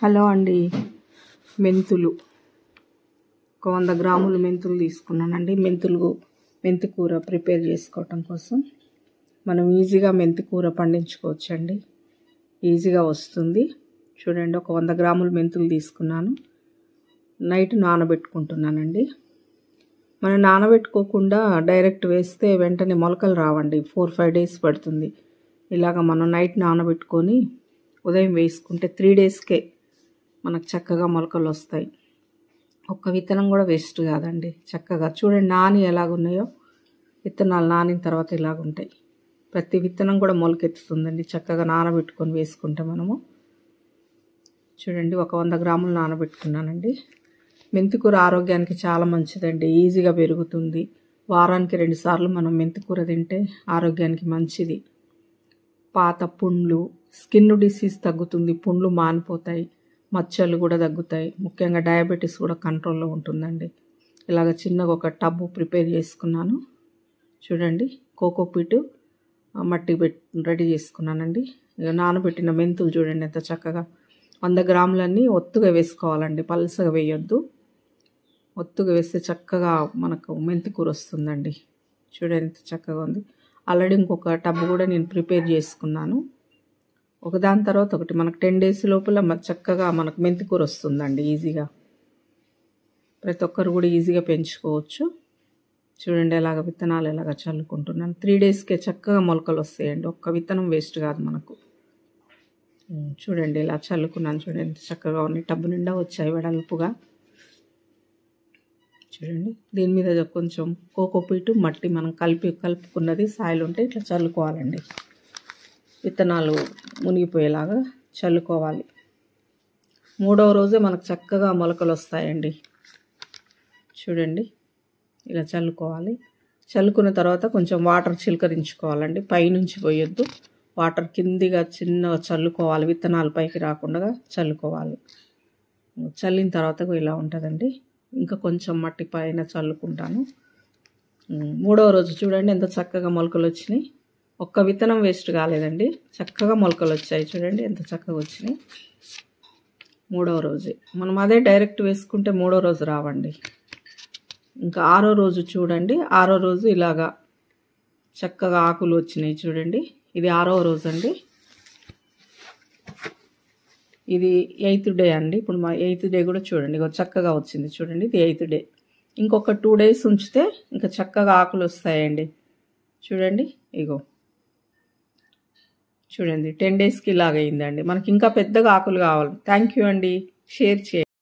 Hello అండి. మెంతులు ఒక 100 గ్రాములు మెంతులు తీసుకున్నానండి. మెంతి కూర ప్రిపేర్ చేసుకోవటం కోసం మనం ఈజీగా మెంతి కూర పండించుకోవచ్చండి. ఈజీగా వస్తుంది. చూడండి, ఒక 100 గ్రాములు మెంతులు తీసుకున్నాను. నైట్ నానబెట్టుకుంటున్నానండి. మనం నానబెట్టుకోకుండా డైరెక్ట్ వేస్తే వెంటనే మొలకలు రావండి. 4-5 డేస్ పడుతుంది. ఇలాగ మనం నైట్ నానబెట్టుకొని ఉదయం వేసుకుంటే 3 డేస్కే మనకు చక్కగా మొలకలు వస్తాయి. ఒక్క విత్తనం కూడా వేస్ట్ కాదండి. చక్కగా చూడండి, నాని ఎలాగున్నాయో. విత్తనాలు నానిన తర్వాత ఇలాగుంటాయి. ప్రతి విత్తనం కూడా మొలకెత్తుతుందండి. చక్కగా నానబెట్టుకొని వేసుకుంటే మనము. చూడండి, ఒక 100 గ్రాములు నానబెట్టుకున్నానండి. మెంతికూర ఆరోగ్యానికి చాలా మంచిదండి. ఈజీగా పెరుగుతుంది. వారానికి 2 సార్లు మనం మెంతికూర తింటే ఆరోగ్యానికి మంచిది. పాత పుండ్లు, స్కిన్ డిసీజ్ తగ్గుతుంది. పుండ్లు మానిపోతాయి. మచ్చలు కూడా తగ్గుతాయి. ముఖ్యంగా డయాబెటీస్ కూడా కంట్రోల్లో ఉంటుందండి. ఇలాగ చిన్నగా ఒక టబ్బు ప్రిపేర్ చేసుకున్నాను. చూడండి, కోకోపీటు మట్టి రెడీ చేసుకున్నానండి. ఇక నానబెట్టిన మెంతులు చూడండి ఎంత చక్కగా 100 గ్రాములన్నీ ఒత్తుగా వేసుకోవాలండి. పల్సగా వేయొద్దు. ఒత్తుగా వేస్తే చక్కగా మనకు మెంతి కూర వస్తుందండి. చూడండి ఎంత చక్కగా ఉంది. ఆల్రెడీ ఇంకొక టబ్బు కూడా నేను ప్రిపేర్ చేసుకున్నాను. ఒకదాని తర్వాత ఒకటి మనకు 10 డేస్ లోపల చక్కగా మనకు మెంతి కూర వస్తుందండి ఈజీగా. ప్రతి ఒక్కరు కూడా ఈజీగా పెంచుకోవచ్చు. చూడండి, ఎలాగ విత్తనాలు ఎలాగ చల్లుకుంటున్నాను. 3 డేస్కే చక్కగా మొలకలు వస్తాయండి. ఒక్క విత్తనం వేస్ట్ కాదు మనకు. చూడండి, ఇలా చల్లుకున్నాను. చూడండి ఎంత చక్కగా ఉన్నాయి. టబ్బు నిండా వచ్చాయి వెడల్పుగా. చూడండి, దీని మీద కొంచెం కోకోపీటు మట్టి మనం కలుపుకున్నది సాయిల్ ఉంటే ఇట్లా చల్లుకోవాలండి. విత్తనాలు మునిగిపోయేలాగా చల్లుకోవాలి. 3వ రోజే మనకు చక్కగా మొలకలు వస్తాయండి. చూడండి, ఇలా చల్లుకోవాలి. చల్లుకున్న తర్వాత కొంచెం వాటర్ చిలకరించుకోవాలండి. పైనుంచి పోయొద్దు. వాటర్ కిందిగా చిన్నగా చల్లుకోవాలి. విత్తనాలు పైకి రాకుండా చల్లుకోవాలి. చల్లిన తర్వాత ఇలా ఉంటుందండి. ఇంకా కొంచెం మట్టి పైన చల్లుకుంటాను. 3వ రోజు చూడండి ఎంత చక్కగా మొలకలు వచ్చినాయి. ఒక్క విత్తనం వేస్ట్ కాలేదండి. చక్కగా మొలకలు వచ్చాయి. చూడండి ఎంత చక్కగా వచ్చినాయి. 3వ రోజే మనం అదే డైరెక్ట్ వేసుకుంటే 3వ రోజు రావండి. ఇంకా 6వ రోజు చూడండి. 6వ రోజు ఇలాగా చక్కగా ఆకులు వచ్చినాయి. చూడండి, ఇది 6వ రోజు అండి. ఇది 8th డే అండి. ఇప్పుడు మా 8th డే కూడా చూడండి చక్కగా వచ్చింది. చూడండి, ఇది 8th డే. ఇంకొక 2 డేస్ ఉంచితే ఇంకా చక్కగా ఆకులు వస్తాయండి. చూడండి, ఇగో చూడండి 10 డేస్కి ఇలాగ అయిందండి. మనకి ఇంకా పెద్దగా ఆకులు కావాలి. థ్యాంక్ యూ అండి. షేర్ చేయండి.